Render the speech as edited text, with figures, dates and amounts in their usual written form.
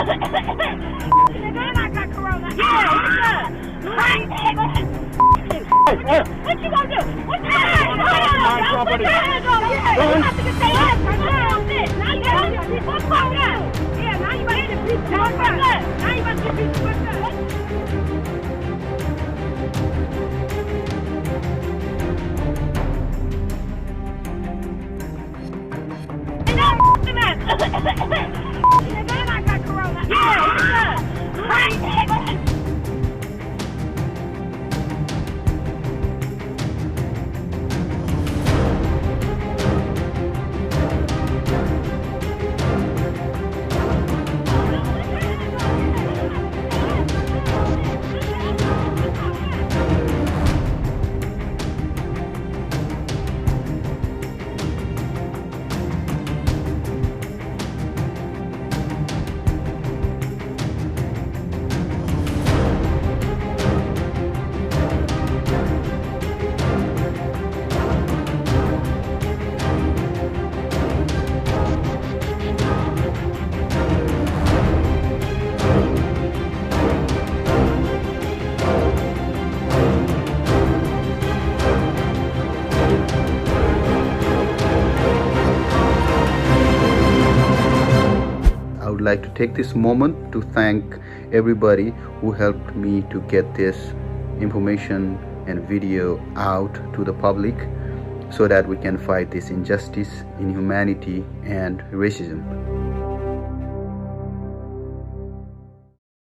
And I got corona. Yeah, what's up? What you gonna do? What you gonna do? Put your hands on me. You have to get your hands on me. Now you got to get what's wrong now? Yeah, now you about to get beat down. Now you about to get beat down. And I got corona. Yeah, what's up? I would like to take this moment to thank everybody who helped me to get this information and video out to the public so that we can fight this injustice, inhumanity, and racism.